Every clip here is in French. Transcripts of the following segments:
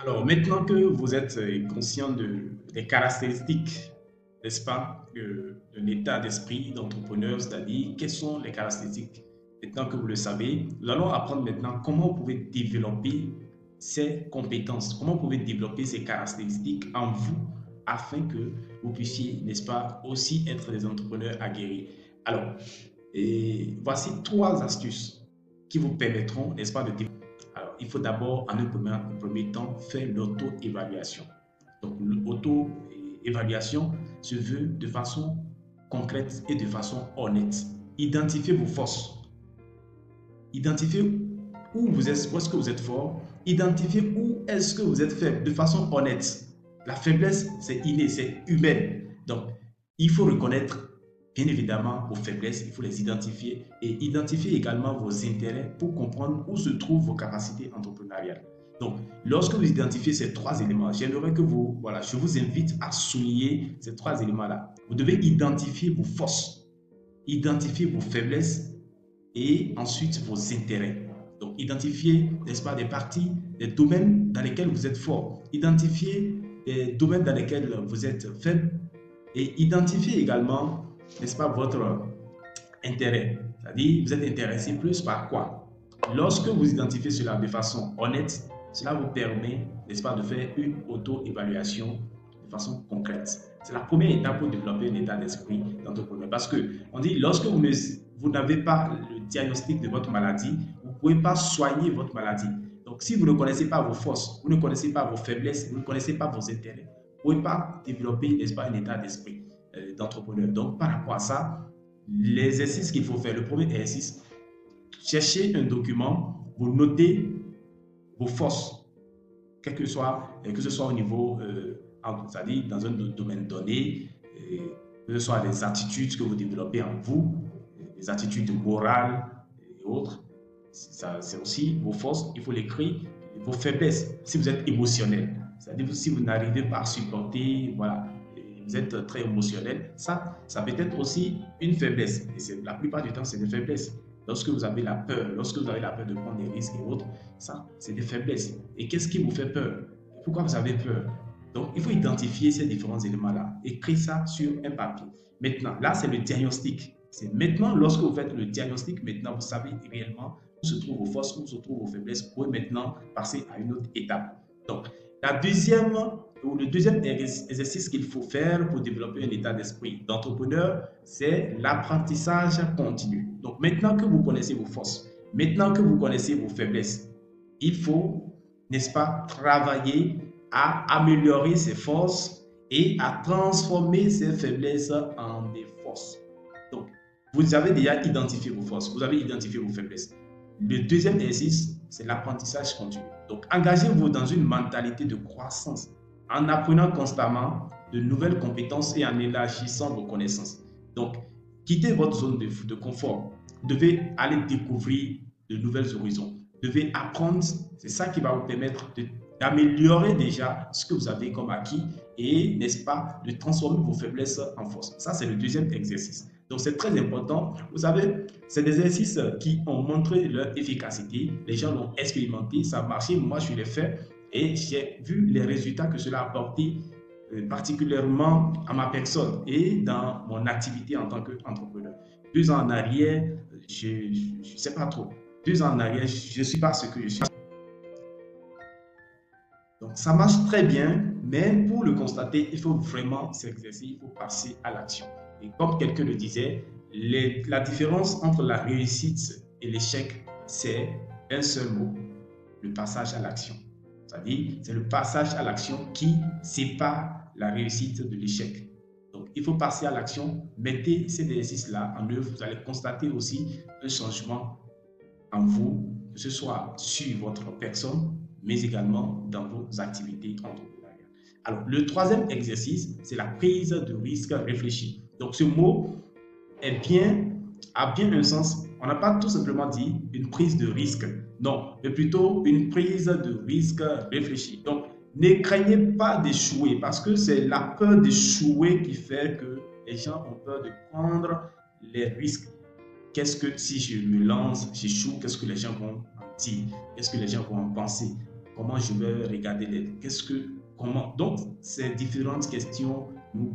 Alors, maintenant que vous êtes conscient des caractéristiques, n'est-ce pas, de l'état d'esprit d'entrepreneur, c'est-à-dire quelles sont les caractéristiques, maintenant que vous le savez, nous allons apprendre maintenant comment vous pouvez développer ces compétences, comment vous pouvez développer ces caractéristiques en vous afin que vous puissiez, n'est-ce pas, aussi être des entrepreneurs aguerris. Alors, voici trois astuces qui vous permettront, n'est-ce pas, de développer. Alors, il faut d'abord, en un premier temps, faire l'auto-évaluation. Donc, l'auto-évaluation se veut de façon concrète et de façon honnête. Identifiez vos forces. Identifiez où est-ce que vous êtes fort. Identifiez où est-ce que vous êtes faible de façon honnête. La faiblesse, c'est inné, c'est humaine. Donc, il faut reconnaître bien évidemment vos faiblesses, il faut les identifier et identifier également vos intérêts pour comprendre où se trouvent vos capacités entrepreneuriales. Donc, lorsque vous identifiez ces trois éléments, j'aimerais que je vous invite à souligner ces trois éléments-là. Vous devez identifier vos forces, identifier vos faiblesses et ensuite vos intérêts. Donc, identifiez, n'est-ce pas, des parties, des domaines dans lesquels vous êtes fort. Identifiez des domaines dans lesquels vous êtes faible et identifiez également, n'est-ce pas, votre intérêt. C'est-à-dire, vous êtes intéressé plus par quoi? Lorsque vous identifiez cela de façon honnête, cela vous permet, n'est-ce pas, de faire une auto-évaluation de façon concrète. C'est la première étape pour développer un état d'esprit d'entrepreneur. Parce que on dit, lorsque vous n'avez pas le diagnostic de votre maladie, vous ne pouvez pas soigner votre maladie. Donc, si vous ne connaissez pas vos forces, vous ne connaissez pas vos faiblesses, vous ne connaissez pas vos intérêts, vous ne pouvez pas développer, n'est-ce pas, un état d'esprit d'entrepreneur. Donc, par rapport à ça, l'exercice qu'il faut faire, le premier exercice, cherchez un document, vous notez vos forces, que ce soit au niveau, c'est-à-dire dans un domaine donné, que ce soit des attitudes que vous développez en vous, des attitudes morales et autres. C'est aussi vos forces, il faut l'écrire, vos faiblesses, si vous êtes émotionnel, c'est-à-dire si vous n'arrivez pas à supporter, voilà, vous êtes très émotionnel, ça peut être aussi une faiblesse. Et la plupart du temps, c'est des faiblesses. Lorsque vous avez la peur, de prendre des risques et autres, ça, c'est des faiblesses. Et qu'est-ce qui vous fait peur? Pourquoi vous avez peur? Donc, il faut identifier ces différents éléments-là. Écrire ça sur un papier. Maintenant, là, c'est le diagnostic. C'est maintenant, lorsque vous faites le diagnostic, maintenant, vous savez réellement où se trouvent vos forces, où se trouvent vos faiblesses. Vous pouvez maintenant passer à une autre étape. Donc, le deuxième exercice qu'il faut faire pour développer un état d'esprit d'entrepreneur, c'est l'apprentissage continu. Donc, maintenant que vous connaissez vos forces, maintenant que vous connaissez vos faiblesses, il faut, n'est-ce pas, travailler à améliorer ses forces et à transformer ses faiblesses en des forces. Donc, vous avez déjà identifié vos forces, vous avez identifié vos faiblesses. Le deuxième exercice, c'est l'apprentissage continu. Donc, engagez-vous dans une mentalité de croissance en apprenant constamment de nouvelles compétences et en élargissant vos connaissances. Donc, quittez votre zone de confort. Vous devez aller découvrir de nouvelles horizons. Vous devez apprendre. C'est ça qui va vous permettre d'améliorer déjà ce que vous avez comme acquis et, n'est-ce pas, de transformer vos faiblesses en force. Ça, c'est le deuxième exercice. Donc, c'est très important. Vous savez, c'est des exercices qui ont montré leur efficacité. Les gens l'ont expérimenté, ça a marché. Moi, je l'ai fait et j'ai vu les résultats que cela a apporté particulièrement à ma personne et dans mon activité en tant qu'entrepreneur. 2 ans en arrière, je ne sais pas trop. 2 ans en arrière, je ne suis pas ce que je suis. Donc, ça marche très bien, mais pour le constater, il faut vraiment s'exercer, il faut passer à l'action. Et comme quelqu'un le disait, la différence entre la réussite et l'échec, c'est un seul mot, le passage à l'action. C'est-à-dire, c'est le passage à l'action qui sépare la réussite de l'échec. Donc, il faut passer à l'action. Mettez ces exercices-là en œuvre. Vous allez constater aussi un changement en vous, que ce soit sur votre personne, mais également dans vos activités entrepreneuriales. Alors, le troisième exercice, c'est la prise de risque réfléchi. Donc, ce mot a bien un sens. On n'a pas tout simplement dit une prise de risque. Non, mais plutôt une prise de risque réfléchie. Donc, ne craignez pas d'échouer parce que c'est la peur d'échouer qui fait que les gens ont peur de prendre les risques. Qu'est-ce que si je me lance, j'échoue, qu'est-ce que les gens vont en dire? Qu'est-ce que les gens vont en penser? comment je vais regarder comment. Donc, ces différentes questions nous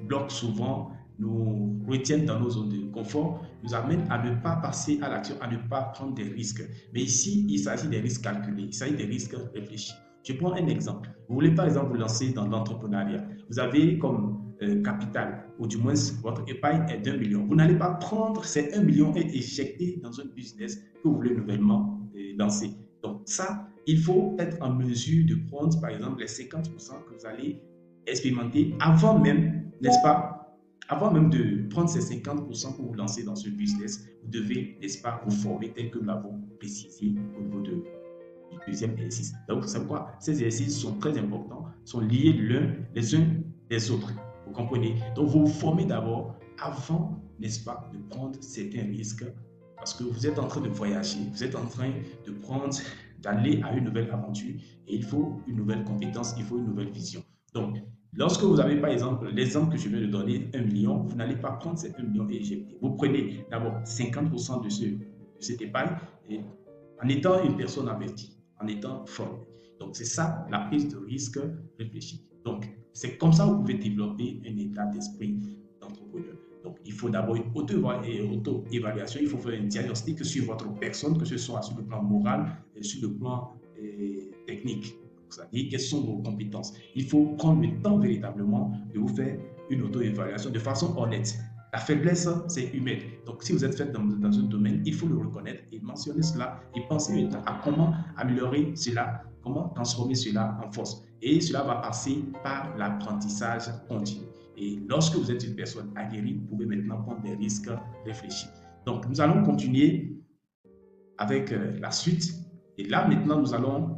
bloquent souvent, nous retiennent dans nos zones de confort, nous amènent à ne pas passer à l'action, à ne pas prendre des risques. Mais ici, il s'agit des risques calculés, il s'agit des risques réfléchis. Je prends un exemple. Vous voulez par exemple vous lancer dans l'entrepreneuriat. Vous avez comme capital, ou du moins votre épargne est d'1 million. Vous n'allez pas prendre ces 1 million et éjecter dans un business que vous voulez nouvellement lancer. Donc ça, il faut être en mesure de prendre par exemple les 50% que vous allez expérimenter avant même, n'est-ce pas, avant même de prendre ces 50% pour vous lancer dans ce business. Vous devez, n'est-ce pas, vous former tel que nous l'avons précisé au niveau du deuxième exercice. Donc, c'est pourquoi ces exercices sont très importants, sont liés les uns des autres. Vous comprenez? Donc, vous vous formez d'abord avant, n'est-ce pas, de prendre certains risques parce que vous êtes en train de voyager, vous êtes en train d'aller à une nouvelle aventure et il faut une nouvelle compétence, il faut une nouvelle vision. Donc, lorsque vous avez par exemple l'exemple que je viens de donner, 1 million, vous n'allez pas prendre ces 1 million et éjecter. Vous prenez d'abord 50% de cette épargne et en étant une personne avertie, en étant formé. Donc, c'est ça la prise de risque réfléchie. Donc, c'est comme ça que vous pouvez développer un état d'esprit d'entrepreneur. Donc, il faut d'abord une auto-évaluation, il faut faire un diagnostic sur votre personne, que ce soit sur le plan moral et sur le plan technique. C'est-à-dire, quelles sont vos compétences. Il faut prendre le temps véritablement de vous faire une auto-évaluation de façon honnête. La faiblesse, c'est humaine. Donc, si vous êtes fait dans un domaine, il faut le reconnaître et mentionner cela et penser à comment améliorer cela, comment transformer cela en force. Et cela va passer par l'apprentissage continu. Et lorsque vous êtes une personne aguerrie, vous pouvez maintenant prendre des risques réfléchis. Donc, nous allons continuer avec la suite. Et là, maintenant, nous allons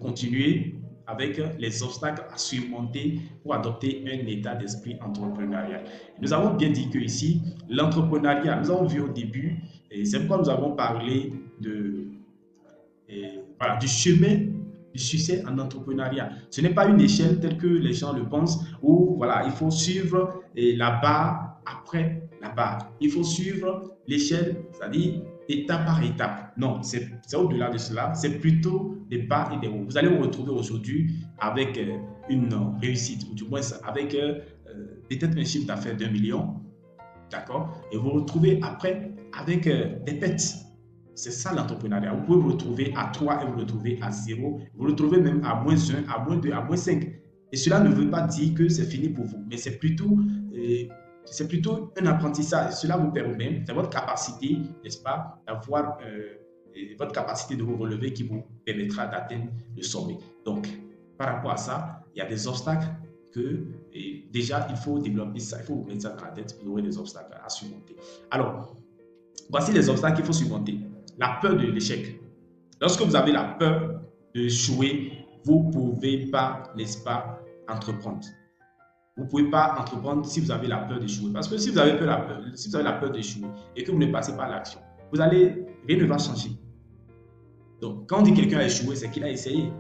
continuer avec les obstacles à surmonter pour adopter un état d'esprit entrepreneurial. Nous avons bien dit que ici, l'entrepreneuriat, nous avons vu au début, et c'est pourquoi nous avons parlé du chemin du succès en entrepreneuriat. Ce n'est pas une échelle telle que les gens le pensent, où voilà, il faut suivre la barre après la barre. Il faut suivre l'échelle, c'est-à-dire étape par étape. Non, c'est au-delà de cela. C'est plutôt des bas et des hauts. Vous allez vous retrouver aujourd'hui avec une réussite, ou du moins avec peut-être un chiffre d'affaires d'1 million. D'accord? Et vous vous retrouvez après avec des pertes. C'est ça l'entrepreneuriat. Vous pouvez vous retrouver à 3 et vous retrouver à 0. Vous vous retrouvez même à moins 1, à moins 2, à moins 5. Et cela ne veut pas dire que c'est fini pour vous, mais c'est plutôt un apprentissage. Cela vous permet, c'est votre capacité, n'est-ce pas, d'avoir votre capacité de vous relever qui vous permettra d'atteindre le sommet. Donc, par rapport à ça, il y a des obstacles que déjà, il faut développer ça, il faut vous mettre ça dans la tête, vous aurez des obstacles à surmonter. Alors, voici les obstacles qu'il faut surmonter. La peur de l'échec. Lorsque vous avez la peur d'échouer, vous ne pouvez pas, n'est-ce pas, entreprendre. Vous ne pouvez pas entreprendre si vous avez la peur d'échouer. Parce que si vous avez la peur d'échouer et que vous ne passez pas à l'action, rien ne va changer. Donc, quand on dit que quelqu'un a échoué, c'est qu'il a essayé.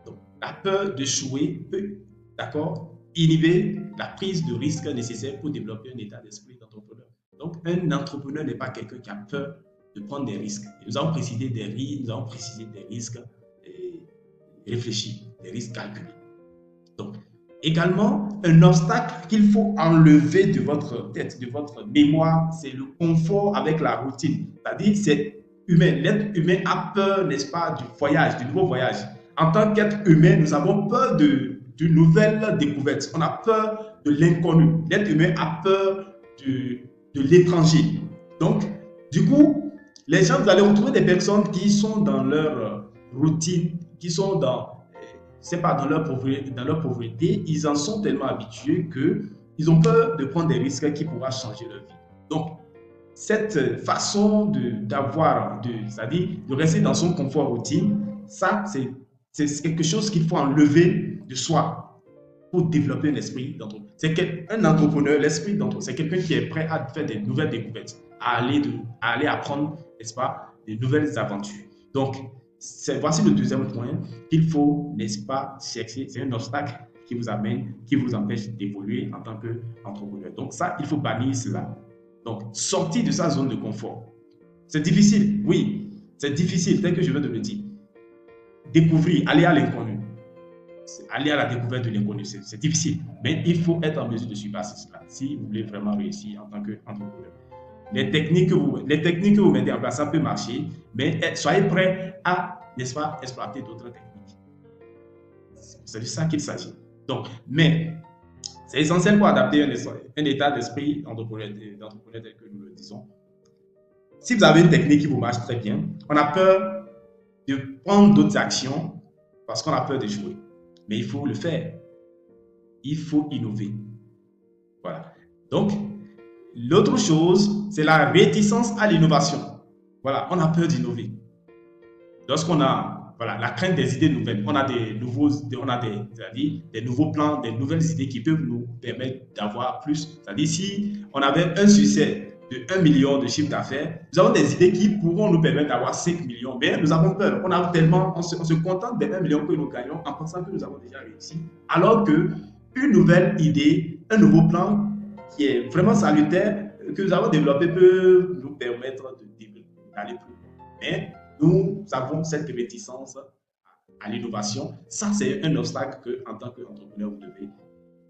Donc, la peur d'échouer peut, d'accord, inhiber la prise de risque nécessaire pour développer un état d'esprit d'entrepreneur. Donc, un entrepreneur n'est pas quelqu'un qui a peur de prendre des risques. Et nous avons précisé des risques réfléchis, des risques calculés. Donc, également, un obstacle qu'il faut enlever de votre tête, de votre mémoire, c'est le confort avec la routine. C'est-à-dire, c'est humain. L'être humain a peur, n'est-ce pas, du voyage, du nouveau voyage. En tant qu'être humain, nous avons peur d'une nouvelle découverte. On a peur de l'inconnu. L'être humain a peur de l'étranger. Donc, du coup, les gens, vous allez retrouver des personnes qui sont dans leur routine, qui sont dans leur pauvreté, ils en sont tellement habitués qu'ils ont peur de prendre des risques qui pourront changer leur vie. Donc, cette façon c'est-à-dire de rester dans son confort routine, ça, c'est quelque chose qu'il faut enlever de soi pour développer un esprit d'entrepreneur. C'est un entrepreneur, l'esprit d'entrepreneur, c'est quelqu'un qui est prêt à faire des nouvelles découvertes, à aller apprendre, n'est-ce pas, des nouvelles aventures. Donc, voici le deuxième point qu'il faut, n'est-ce pas, chercher. C'est un obstacle qui vous empêche d'évoluer en tant qu'entrepreneur. Donc ça, il faut bannir cela. Donc, sortir de sa zone de confort. C'est difficile, oui. C'est difficile, tel que je viens de le dire. Découvrir, aller à l'inconnu. Aller à la découverte de l'inconnu, c'est difficile. Mais il faut être en mesure de surpasser cela si vous voulez vraiment réussir en tant qu'entrepreneur. Les techniques que vous mettez en place, ça peut marcher, mais soyez prêts à, n'est-ce pas, exploiter d'autres techniques. C'est de ça qu'il s'agit. Donc, mais c'est essentiel pour adapter un état d'esprit d'entrepreneur tel que nous le disons. Si vous avez une technique qui vous marche très bien, on a peur de prendre d'autres actions parce qu'on a peur d'échouer. Mais il faut le faire. Il faut innover. Voilà. Donc, l'autre chose, c'est la réticence à l'innovation. Voilà, on a peur d'innover. Lorsqu'on a la crainte des idées nouvelles, on a des nouveaux plans, des nouvelles idées qui peuvent nous permettre d'avoir plus. C'est-à-dire, si on avait un succès de 1 million de chiffre d'affaires, nous avons des idées qui pourront nous permettre d'avoir 5 millions. Mais nous avons peur. On se contente des 1 million que nous gagnons en pensant que nous avons déjà réussi. Alors qu'une nouvelle idée, un nouveau plan qui est vraiment salutaire, que nous avons développé peut nous permettre d'aller plus loin. Mais nous avons cette réticence à l'innovation. Ça, c'est un obstacle que, en tant qu'entrepreneur, vous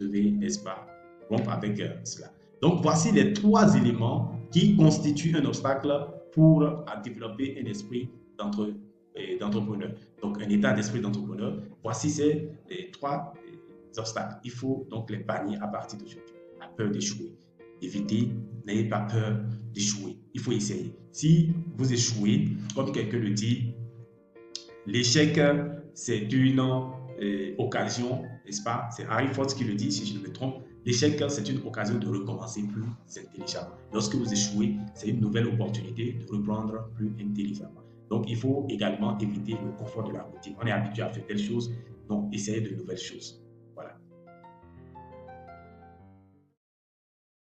devez, n'est-ce pas, rompre avec cela. Donc, voici les 3 éléments qui constituent un obstacle pour développer un esprit d'entrepreneur. Donc, un état d'esprit d'entrepreneur. Voici ces 3 obstacles. Il faut donc les bannir à partir d'aujourd'hui. La peur d'échouer. Évitez, n'ayez pas peur d'échouer. Il faut essayer. Si vous échouez, comme quelqu'un le dit, l'échec, c'est une occasion, n'est-ce pas? C'est Harry Ford qui le dit, si je ne me trompe. L'échec, c'est une occasion de recommencer plus intelligemment. Lorsque vous échouez, c'est une nouvelle opportunité de reprendre plus intelligemment. Donc, il faut également éviter le confort de la routine. On est habitué à faire telle chose, donc essayez de nouvelles choses.